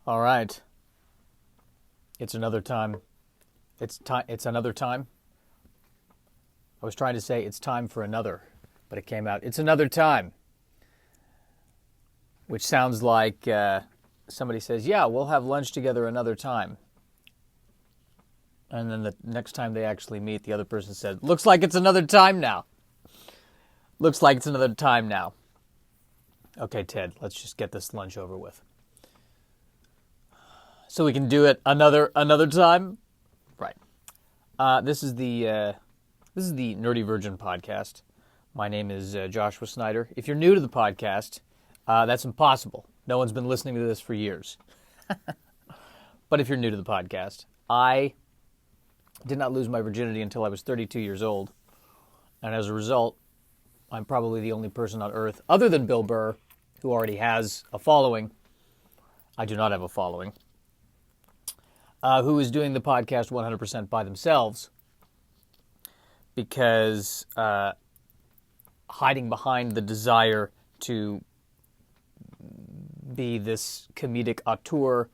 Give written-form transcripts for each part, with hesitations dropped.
All right. It's another time. It's another time. I was trying to say it's time for another, but it came out, it's another time. Which sounds like somebody says, yeah, we'll have lunch together another time. And then the next time they actually meet, the other person said, looks like it's another time now. Looks like it's another time now. Okay, Ted, let's just get this lunch over with. So we can do it another time? Right. This is the Nerdy Virgin podcast. My name is Joshua Snyder. If you're new to the podcast, that's impossible. No one's been listening to this for years. But if you're new to the podcast, I did not lose my virginity until I was 32 years old. And as a result, I'm probably the only person on earth, other than Bill Burr, who already has a following. I do not have a following. Who is doing the podcast 100% by themselves. Because hiding behind the desire to be this comedic auteur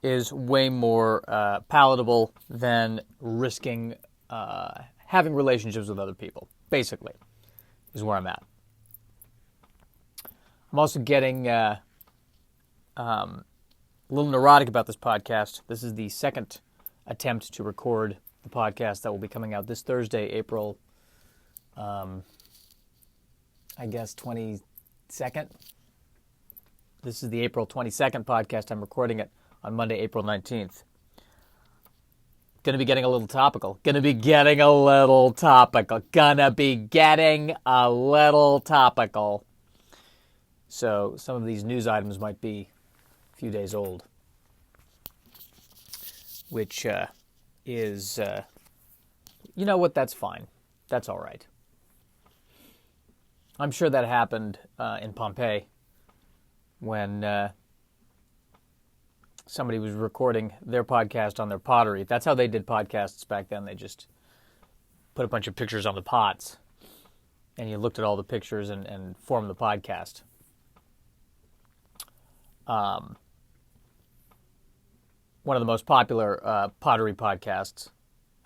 is way more palatable than risking having relationships with other people, basically, is where I'm at. I'm also getting a little neurotic about this podcast. This is the second attempt to record the podcast that will be coming out this Thursday, April, I guess, 22nd. This is the April 22nd podcast. I'm recording it on Monday, April 19th. Going to be getting a little topical. So some of these news items might be a few days old, which is, you know what, that's fine. That's all right. I'm sure that happened in Pompeii when somebody was recording their podcast on their pottery. That's how they did podcasts back then. They just put a bunch of pictures on the pots, and you looked at all the pictures and formed the podcast. One of the most popular pottery podcasts,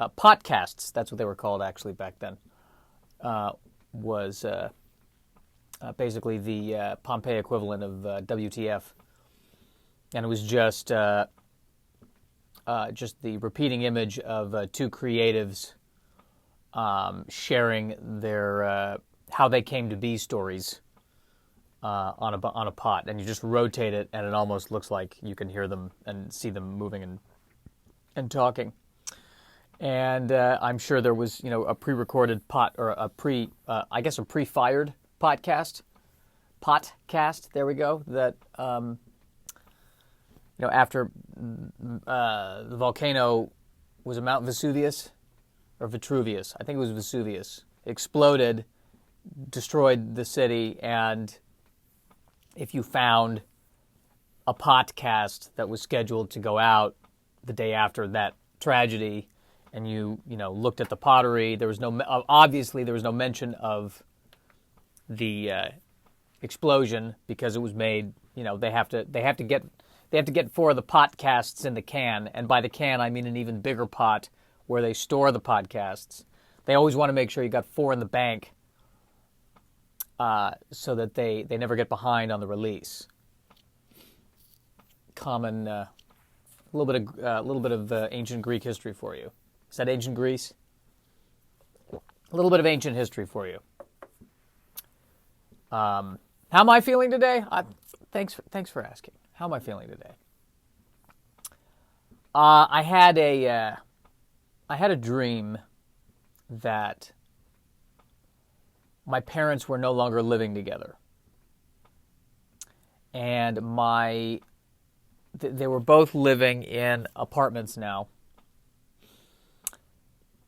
podcasts, that's what they were called actually back then, was basically the Pompeii equivalent of WTF. And it was just the repeating image of two creatives sharing their how they came to be stories on a pot, and you just rotate it, and it almost looks like you can hear them and see them moving and talking. And I'm sure there was, a pre-recorded or a pre-fired podcast. There we go. That after the volcano, was it Mount Vesuvius or Vitruvius? I think it was Vesuvius. It exploded, destroyed the city, and if you found a podcast that was scheduled to go out the day after that tragedy, and you looked at the pottery, there was no mention of the explosion because it was made. They have to get 4 of the podcasts in the can, and by the can I mean an even bigger pot where they store the podcasts. They always want to make sure you got 4 in the bank, so that they never get behind on the release. Common, a little bit of ancient Greek history for you. Is that ancient Greece? A little bit of ancient history for you. How am I feeling today? Thanks for asking. How am I feeling today? I had a dream that my parents were no longer living together, and they were both living in apartments now,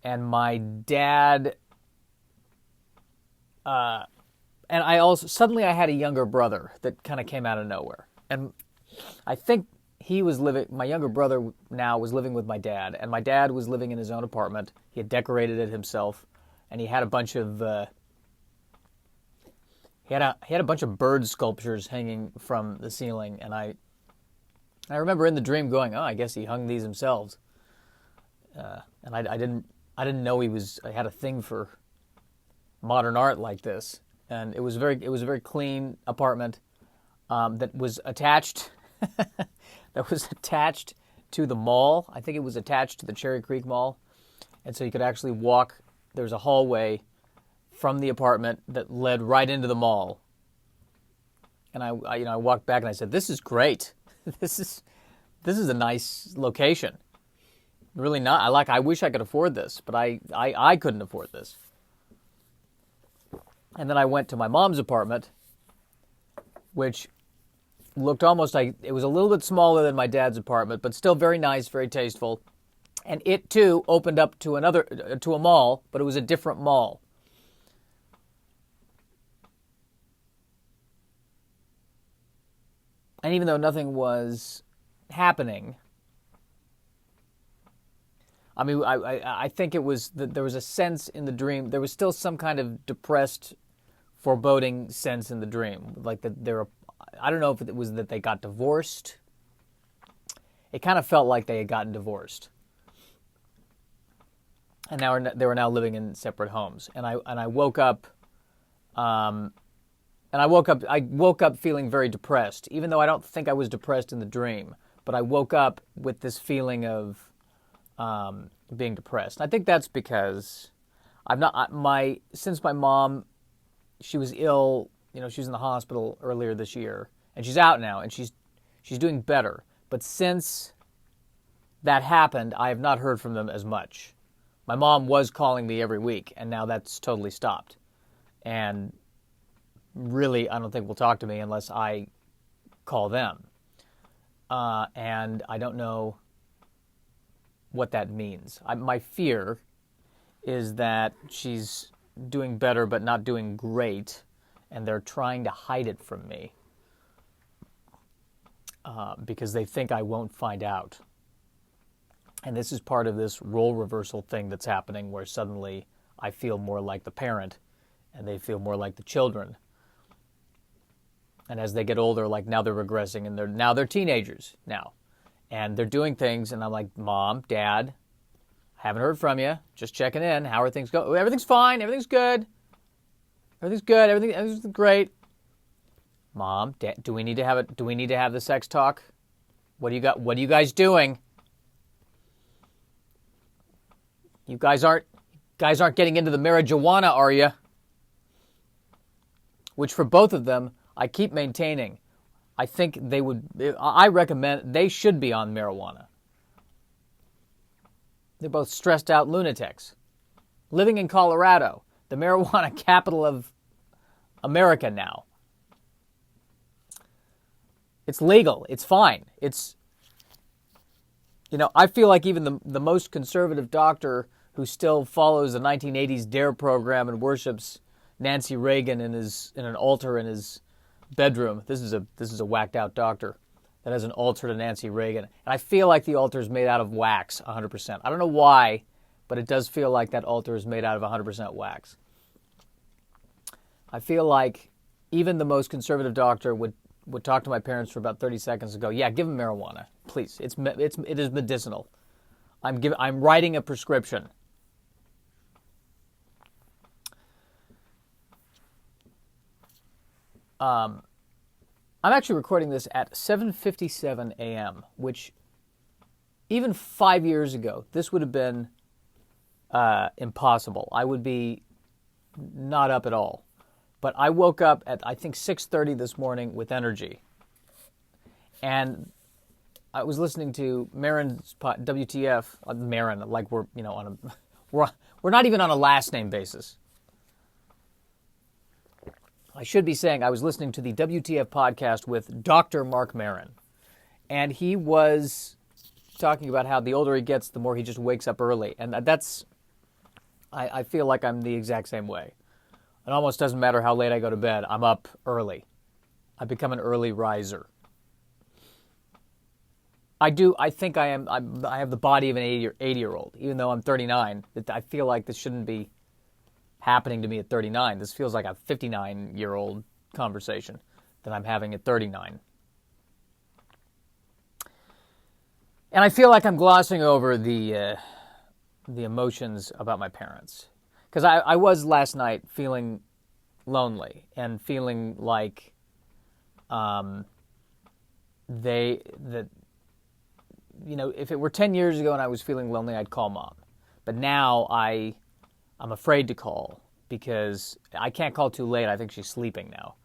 and my dad, and I also suddenly I had a younger brother that kind of came out of nowhere, and I think my younger brother now was living with my dad, and my dad was living in his own apartment. He had decorated it himself, and he had a bunch of He had a bunch of bird sculptures hanging from the ceiling, and I I remember in the dream going, "Oh, I guess he hung these himself," and I didn't know I had a thing for modern art like this. And it was a very clean apartment that was attached to the mall. I think it was attached to the Cherry Creek Mall, and so you could actually walk. There was a hallway from the apartment that led right into the mall. And I walked back and I said, "This is great. This is a nice location. Really not. I wish I could afford this, but I couldn't afford this." And then I went to my mom's apartment, which looked almost like it was a little bit smaller than my dad's apartment, but still very nice, very tasteful. And it too opened up to a mall, but it was a different mall. And even though nothing was happening, I mean, I think it was that there was a sense in the dream. There was still some kind of depressed, foreboding sense in the dream, like that I don't know if it was that they got divorced. It kind of felt like they had gotten divorced, and now they were now living in separate homes. And I woke up, I woke up feeling very depressed, even though I don't think I was depressed in the dream. But I woke up with this feeling of being depressed. And I think that's because since my mom, she was ill. She was in the hospital earlier this year, and she's out now, and she's doing better. But since that happened, I have not heard from them as much. My mom was calling me every week, and now that's totally stopped. And really, I don't think will talk to me unless I call them. And I don't know what that means. My fear is that she's doing better but not doing great, and they're trying to hide it from me because they think I won't find out. And this is part of this role reversal thing that's happening, where suddenly I feel more like the parent and they feel more like the children. And as they get older, like now they're regressing, and they're teenagers now. And they're doing things, and I'm like, "Mom, Dad, haven't heard from you. Just checking in. How are things going?" "Everything's fine. Everything's good. Everything's good. Everything's great." "Mom, Dad, do we need to have the sex talk? What are you guys doing? You guys aren't getting into the marijuana, are you?" Which for both of them, I keep maintaining. I recommend they should be on marijuana. They're both stressed out lunatics. Living in Colorado, the marijuana capital of America now. It's legal. It's fine. I feel like even the most conservative doctor who still follows the 1980s DARE program and worships Nancy Reagan in an altar in his bedroom. This is a whacked out doctor that has an altar to Nancy Reagan. And I feel like the altar is made out of wax 100%. I don't know why, but it does feel like that altar is made out of 100% wax. I feel like even the most conservative doctor would talk to my parents for about 30 seconds and go, "Yeah, give them marijuana, please. It is medicinal. I'm writing a prescription." I'm actually recording this at 7:57 a.m., which even 5 years ago, this would have been impossible. I would be not up at all. But I woke up at, I think, 6:30 this morning with energy. And I was listening to Marin's WTF, Marin, like we're not even on a last name basis. I should be saying I was listening to the WTF podcast with Dr. Mark Marin. And he was talking about how the older he gets, the more he just wakes up early. And I feel like I'm the exact same way. It almost doesn't matter how late I go to bed. I'm up early. I become an early riser. I think I have the body of an 80-year-old, even though I'm 39. I feel like this shouldn't be happening to me at 39. This feels like a 59-year-old conversation that I'm having at 39. And I feel like I'm glossing over the emotions about my parents. Because I was last night feeling lonely and feeling like if it were 10 years ago and I was feeling lonely, I'd call Mom. But now I'm afraid to call because I can't call too late. I think she's sleeping now.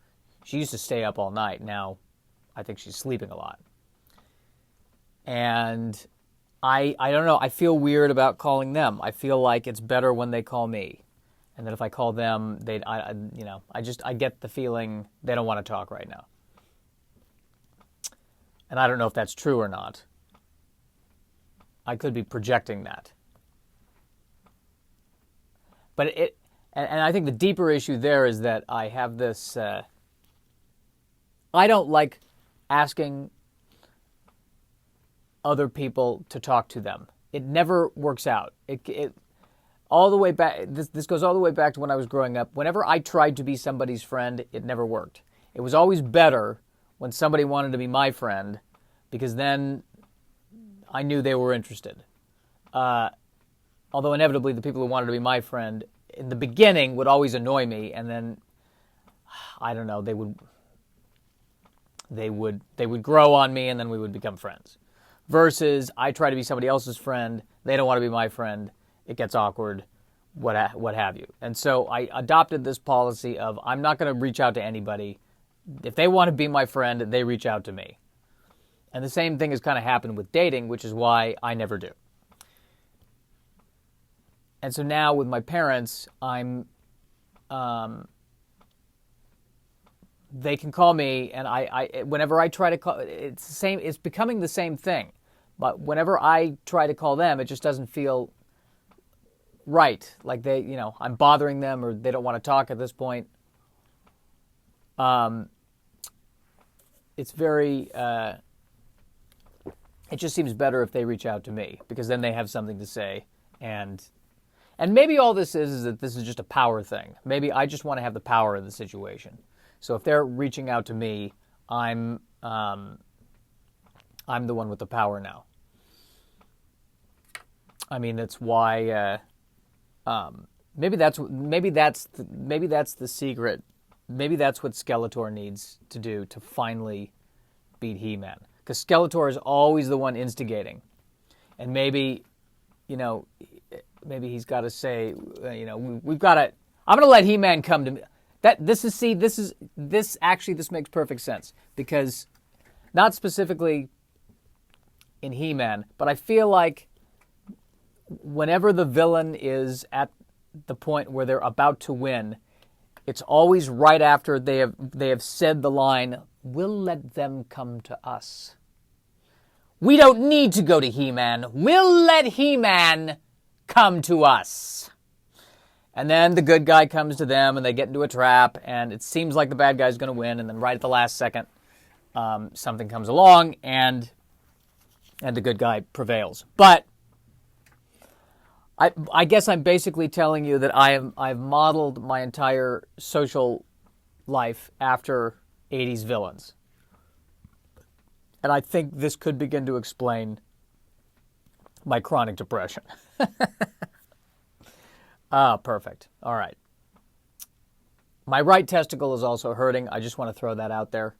She used to stay up all night. Now I think she's sleeping a lot. And I don't know. I feel weird about calling them. I feel like it's better when they call me. And that if I call them, I get the feeling they don't want to talk right now. And I don't know if that's true or not. I could be projecting that. But and I think the deeper issue there is that I have this, I don't like asking other people to talk to them. It never works out. It all the way back. This goes all the way back to when I was growing up. Whenever I tried to be somebody's friend, it never worked. It was always better when somebody wanted to be my friend, because then I knew they were interested. Although inevitably the people who wanted to be my friend in the beginning would always annoy me, and then I don't know, they would grow on me, and then we would become friends. Versus I try to be somebody else's friend, they don't want to be my friend, it gets awkward, what have you. And so I adopted this policy of I'm not going to reach out to anybody. If they want to be my friend, they reach out to me. And the same thing has kind of happened with dating, which is why I never do. And so now with my parents, they can call me, and I whenever I try to call, it's the same. It's becoming the same thing. But whenever I try to call them, it just doesn't feel right. Like I'm bothering them, or they don't want to talk at this point. It's very. It just seems better if they reach out to me, because then they have something to say, and maybe all this is that this is just a power thing. Maybe I just want to have the power of the situation. So if they're reaching out to me, I'm the one with the power now. I mean, that's why. Maybe that's the secret. Maybe that's what Skeletor needs to do to finally beat He-Man. Because Skeletor is always the one instigating, and maybe he's got to say, we've got to. I'm going to let He-Man come to me. This makes perfect sense, because not specifically in He-Man, but I feel like whenever the villain is at the point where they're about to win, it's always right after they have said the line, "We'll let them come to us. We don't need to go to He-Man. We'll let He-Man come to us." And then the good guy comes to them, and they get into a trap, and it seems like the bad guy's going to win, and then right at the last second, something comes along, and the good guy prevails. But I guess I'm basically telling you that I've modeled my entire social life after 80s villains. And I think this could begin to explain my chronic depression. Perfect. All right. My right testicle is also hurting. I just want to throw that out there.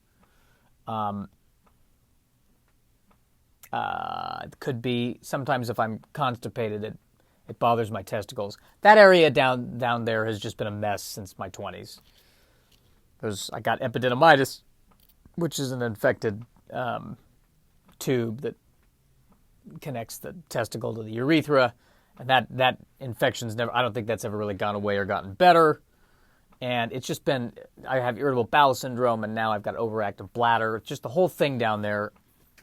It could be sometimes if I'm constipated, it bothers my testicles. That area down there has just been a mess since my 20s. I got epididymitis, which is an infected tube that connects the testicle to the urethra. And that infection's I don't think that's ever really gone away or gotten better. And it's just been, I have irritable bowel syndrome, and now I've got overactive bladder. Just the whole thing down there,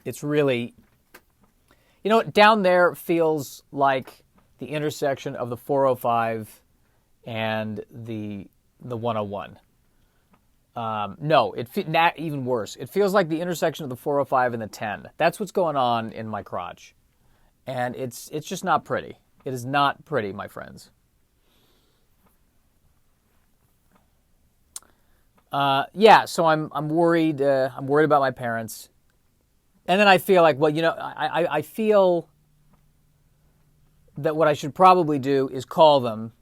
it's really, down there feels like the intersection of the 405 and the 101. No, not even worse. It feels like the intersection of the 405 and the 10. That's what's going on in my crotch. And it's just not pretty. It is not pretty, my friends. So I'm worried. I'm worried about my parents. And then I feel like, well, I feel that what I should probably do is call them,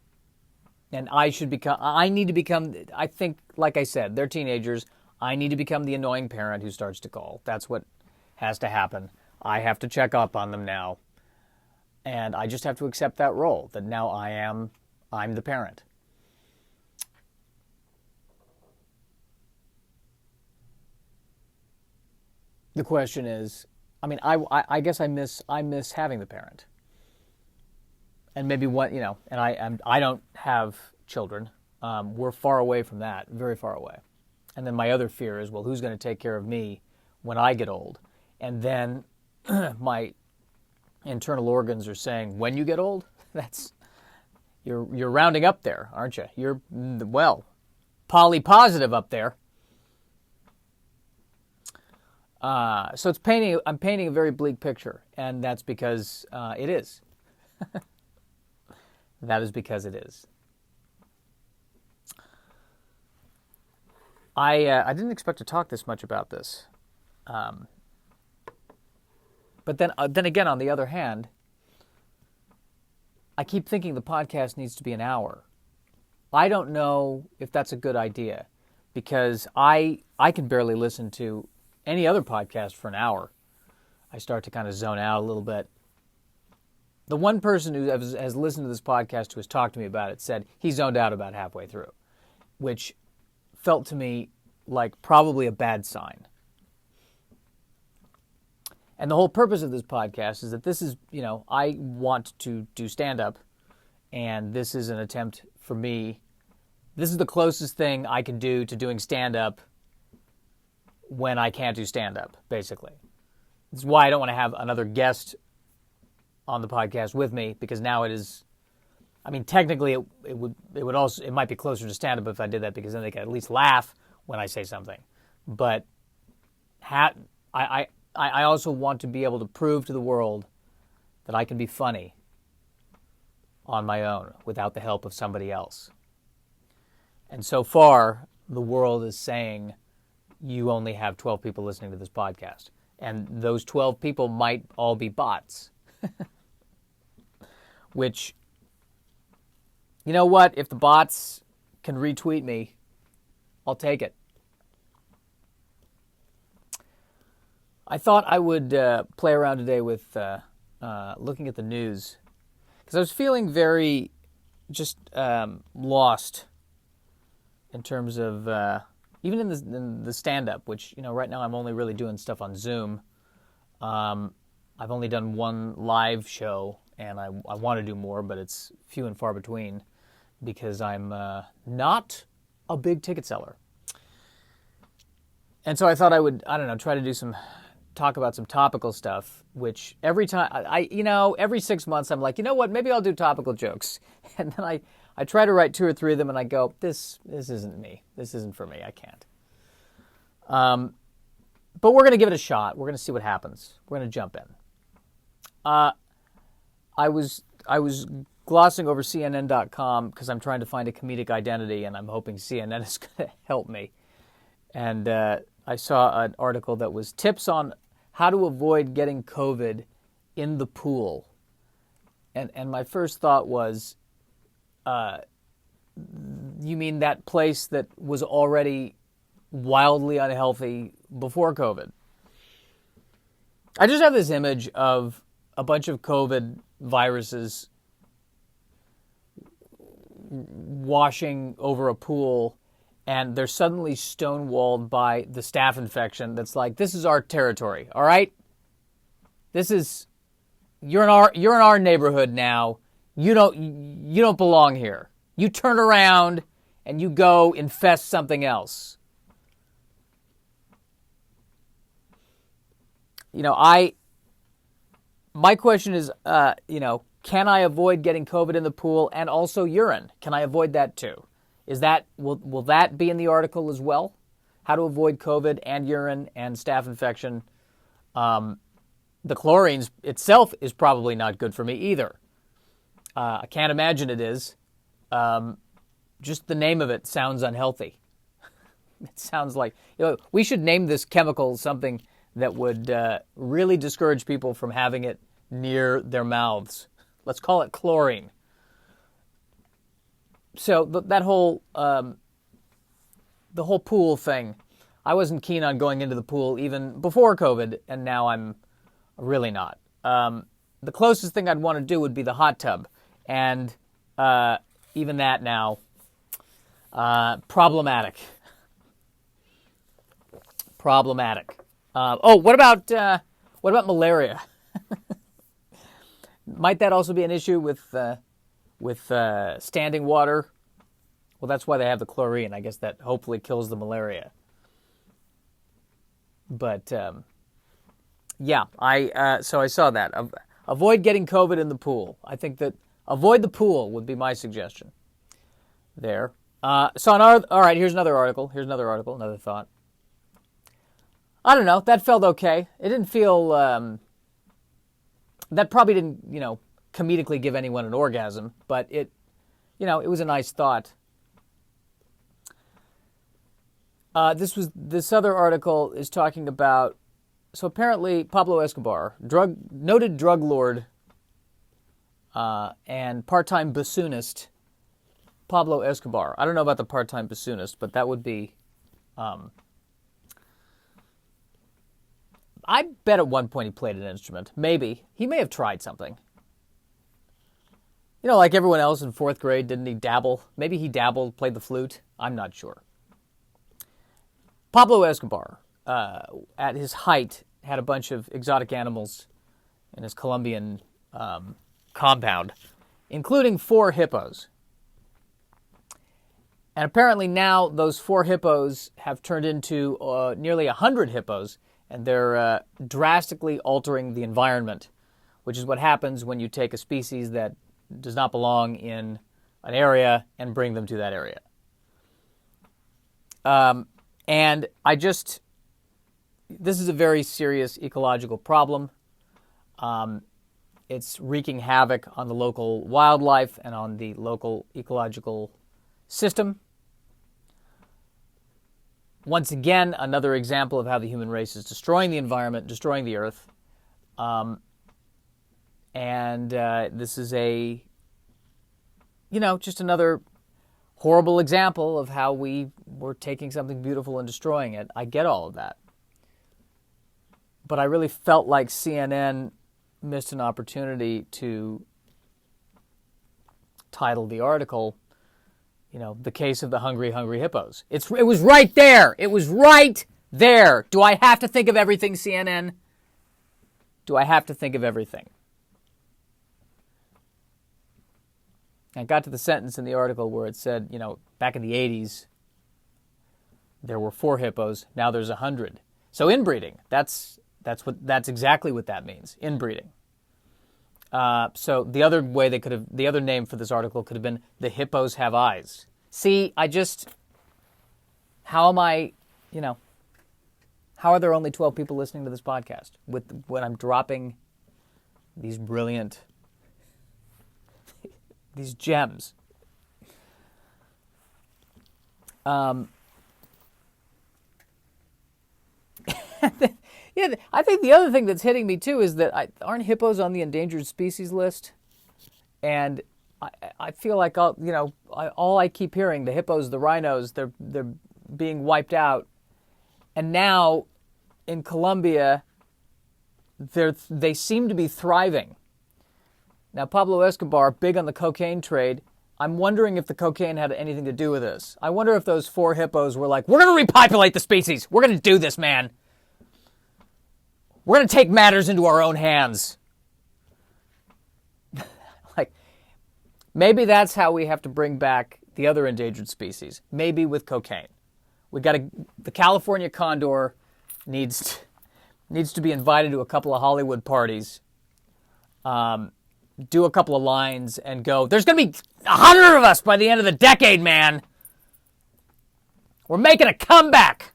and I need to become, I think, like I said, they're teenagers. I need to become the annoying parent who starts to call. That's what has to happen. I have to check up on them now. And I just have to accept that role, that now I'm the parent. The question is, I mean, I guess I miss having the parent. And maybe and I don't have children. We're far away from that, very far away. And then my other fear is, well, who's going to take care of me when I get old? And then my internal organs are saying, when you get old, you're rounding up there, aren't you? You're, well, poly-positive up there. So I'm painting a very bleak picture, and that's because it is. That is because it is. I didn't expect to talk this much about this. But then again, on the other hand, I keep thinking the podcast needs to be an hour. I don't know if that's a good idea, because I can barely listen to any other podcast for an hour. I start to kind of zone out a little bit. The one person who has listened to this podcast, who has talked to me about it, said he zoned out about halfway through, which felt to me like probably a bad sign. And the whole purpose of this podcast is that this is, I want to do stand-up, and this is an attempt for me. This is the closest thing I can do to doing stand-up when I can't do stand-up, basically. This is why I don't want to have another guest on the podcast with me, because now it is, I mean, technically it might be closer to stand-up if I did that, because then they could at least laugh when I say something. But I also want to be able to prove to the world that I can be funny on my own without the help of somebody else. And so far, the world is saying you only have 12 people listening to this podcast. And those 12 people might all be bots. Which, you know what? If the bots can retweet me, I'll take it. I thought I would play around today with looking at the news, because I was feeling very just lost in terms of even in the stand-up, which, right now I'm only really doing stuff on Zoom. I've only done one live show, and I want to do more, but it's few and far between, because I'm not a big ticket seller. And so I thought I would, try to talk about some topical stuff, which every time, every 6 months I'm like, you know what, maybe I'll do topical jokes. And then I try to write 2 or 3 of them, and I go, this isn't me. This isn't for me. I can't. But we're going to give it a shot. We're going to see what happens. We're going to jump in. I was glossing over CNN.com because I'm trying to find a comedic identity, and I'm hoping CNN is going to help me. And I saw an article that was tips on how to avoid getting COVID in the pool. And my first thought was, you mean that place that was already wildly unhealthy before COVID? I just have this image of a bunch of COVID viruses washing over a pool, and they're suddenly stonewalled by the staph infection that's like, this is our territory, all right? You're in our neighborhood now. You don't belong here. You turn around and you go infest something else. My question is, can I avoid getting COVID in the pool and also urine? Can I avoid that too? Will that be in the article as well? How to avoid COVID and urine and staph infection. The chlorine itself is probably not good for me either. I can't imagine it is. Just the name of it sounds unhealthy. It sounds like, we should name this chemical something that would really discourage people from having it near their mouths. Let's call it chlorine. So that whole the whole pool thing, I wasn't keen on going into the pool even before COVID, and now I'm really not. The closest thing I'd want to do would be the hot tub, and even that now, problematic. Problematic. What about malaria? Might that also be an issue with standing water? Well, that's why they have the chlorine. I guess that hopefully kills the malaria. But yeah, so I saw that. Avoid getting COVID in the pool. I think that avoid the pool would be my suggestion. There. All right. Here's another article. Another thought. I don't know. That felt okay. It didn't feel. That probably didn't, comedically give anyone an orgasm, but it was a nice thought. This other article is talking about. So apparently Pablo Escobar, noted drug lord, and part-time bassoonist, Pablo Escobar. I don't know about the part-time bassoonist, but that would be. I bet at one point he played an instrument. Maybe. He may have tried something. Like everyone else in fourth grade, didn't he dabble? Maybe he dabbled, played the flute. I'm not sure. Pablo Escobar, at his height, had a bunch of exotic animals in his Colombian compound, including 4 hippos. And apparently now those 4 hippos have turned into nearly 100 hippos, and they're drastically altering the environment, which is what happens when you take a species that does not belong in an area and bring them to that area. And this is a very serious ecological problem. It's wreaking havoc on the local wildlife and on the local ecological system. Once again, another example of how the human race is destroying the environment, destroying the earth. This is just another horrible example of how we're taking something beautiful and destroying it. I get all of that. But I really felt like CNN missed an opportunity to title the article, The Case of the Hungry, Hungry Hippos. It was right there. It was right there. Do I have to think of everything, CNN? Do I have to think of everything? I got to the sentence in the article where it said, back in the 80s, there were 4 hippos. Now there's 100. So inbreeding. That's exactly what that means. Inbreeding. So the other name for this article could have been "The Hippos Have Eyes." See, how am I, how are there only 12 people listening to this podcast when I'm dropping these brilliant, these gems? Yeah, I think the other thing that's hitting me too is that aren't hippos on the endangered species list? And I feel like all I keep hearing, the hippos, the rhinos, they're being wiped out, and now in Colombia, they seem to be thriving. Now Pablo Escobar, big on the cocaine trade. I'm wondering if the cocaine had anything to do with this. I wonder if those 4 hippos were like, we're going to repopulate the species. We're going to do this, man. We're going to take matters into our own hands. Maybe that's how we have to bring back the other endangered species. Maybe with cocaine. The California condor needs to be invited to a couple of Hollywood parties, do a couple of lines, and go, there's going to be 100 of us by the end of the decade, man. We're making a comeback.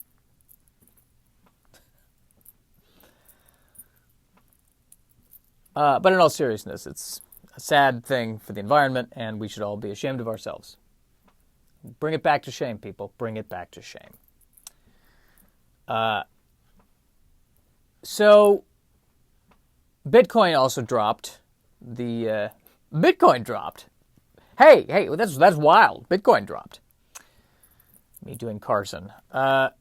But in all seriousness, it's a sad thing for the environment, and we should all be ashamed of ourselves. Bring it back to shame, people. Bring it back to shame. So Bitcoin also dropped. The Bitcoin dropped. Hey, that's wild. Bitcoin dropped. Me doing Carson. And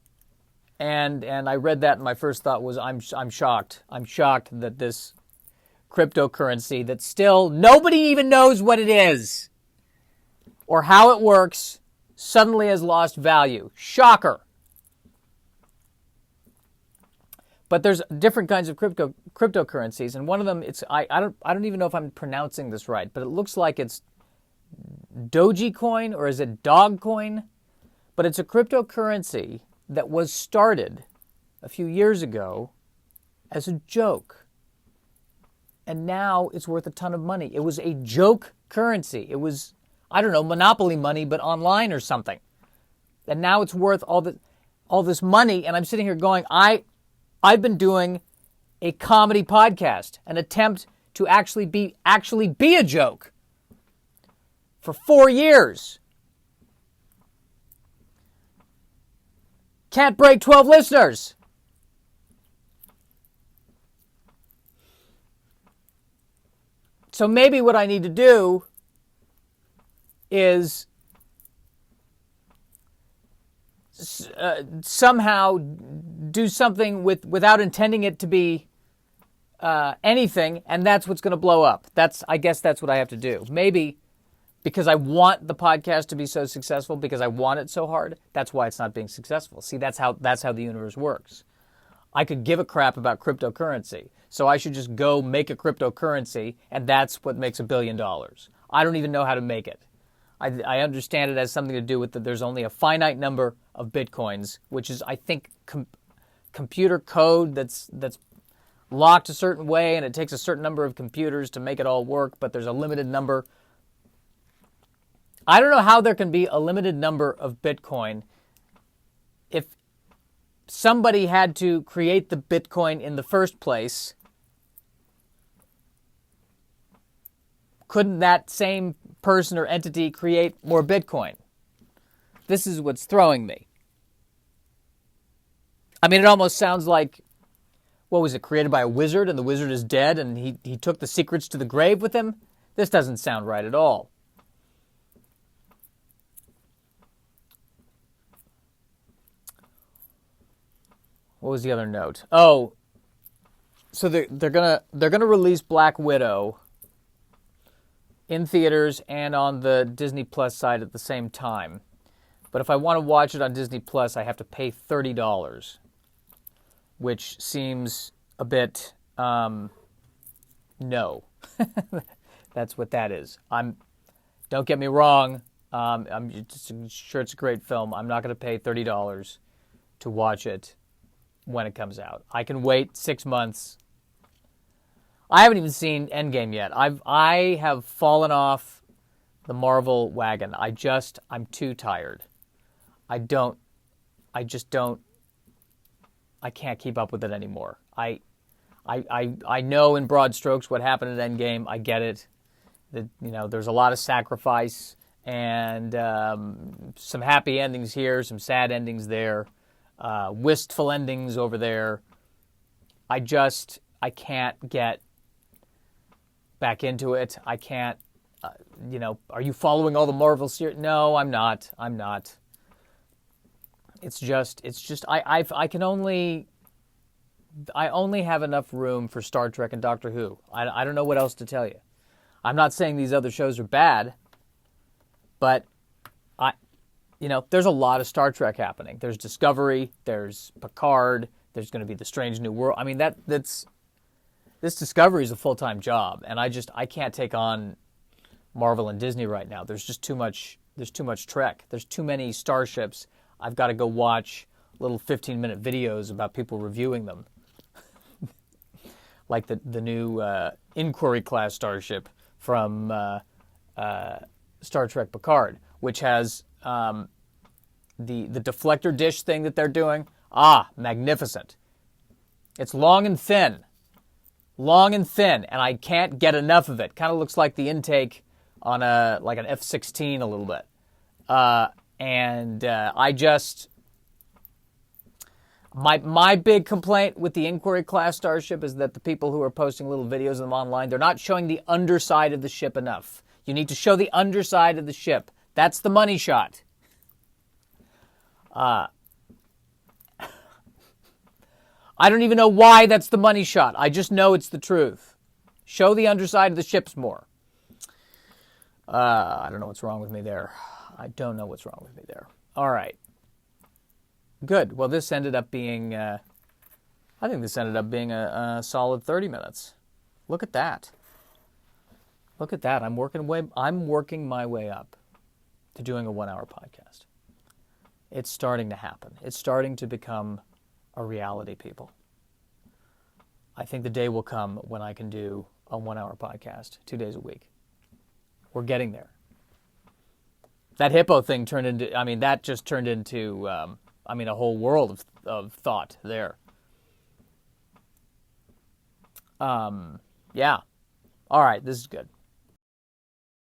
I read that, and my first thought was, I'm shocked. I'm shocked that this cryptocurrency that still nobody even knows what it is or how it works suddenly has lost value. Shocker. But there's different kinds of cryptocurrencies, and one of them, I don't even know if I'm pronouncing this right, but it looks like it's Dogecoin, or is it Dogcoin? But it's a cryptocurrency that was started a few years ago as a joke. And now it's worth a ton of money. It was a joke currency. It was, I don't know, monopoly money, but online or something. And now it's worth all this money, and I'm sitting here going, I've been doing a comedy podcast, an attempt to actually be a joke for 4 years. Can't break 12 listeners. So maybe what I need to do is somehow do something without intending it to be anything, and that's what's going to blow up. I guess that's what I have to do. Maybe because I want the podcast to be so successful, because I want it so hard, that's why it's not being successful. See, that's how the universe works. I could give a crap about cryptocurrency, so I should just go make a cryptocurrency, and that's what makes $1 billion. I don't even know how to make it. I understand it has something to do with that there's only a finite number of Bitcoins, which is, I think, computer code that's locked a certain way, and it takes a certain number of computers to make it all work, but there's a limited number. I don't know how there can be a limited number of Bitcoin if somebody had to create the Bitcoin in the first place. Couldn't that same person or entity create more Bitcoin? This is what's throwing me. I mean, it almost sounds like, what was it, created by a wizard, and the wizard is dead, and he took the secrets to the grave with him? This doesn't sound right at all. What was the other note? Oh, so they're gonna release Black Widow in theaters and on the Disney Plus side at the same time. But if I want to watch it on Disney Plus, I have to pay $30, which seems a bit no. That's what that is. Don't get me wrong. I'm just sure it's a great film. I'm not going to pay $30 to watch it when it comes out. I can wait 6 months. I haven't even seen Endgame yet. I have fallen off the Marvel wagon. I'm too tired. I can't keep up with it anymore. I know in broad strokes what happened at Endgame. I get it. That, there's a lot of sacrifice and some happy endings here, some sad endings there. Wistful endings over there. I can't get back into it. I can't, are you following all the Marvel series? No, I'm not. It's just, I only have enough room for Star Trek and Doctor Who. I don't know what else to tell you. I'm not saying these other shows are bad, but there's a lot of Star Trek happening. There's Discovery, there's Picard, there's going to be the Strange New World. I mean, this Discovery is a full-time job, and I can't take on Marvel and Disney right now. There's just too much Trek. There's too many starships. I've got to go watch little 15-minute videos about people reviewing them. Like the new Inquiry-class starship from Star Trek Picard, which has the deflector dish thing that they're doing. Magnificent. It's long and thin, and I can't get enough of it. Kind of looks like the intake on an F-16 a little bit. My big complaint with the Inquiry class starship is that the people who are posting little videos of them online, they're not showing the underside of the ship enough. You need to show the underside of the ship. That's the money shot. I don't even know why that's the money shot. I just know it's the truth. Show the underside of the ships more. I don't know what's wrong with me there. I don't know what's wrong with me there. All right. Good. Well, this ended up being, I think this ended up being a solid 30 minutes. Look at that. Look at that. I'm working my way up to doing a 1-hour podcast. It's starting to happen. It's starting to become a reality, people. I think the day will come when I can do a 1-hour podcast 2 days a week. We're getting there. That hippo thing turned into, that just turned into, a whole world of thought there. Yeah. All right, this is good.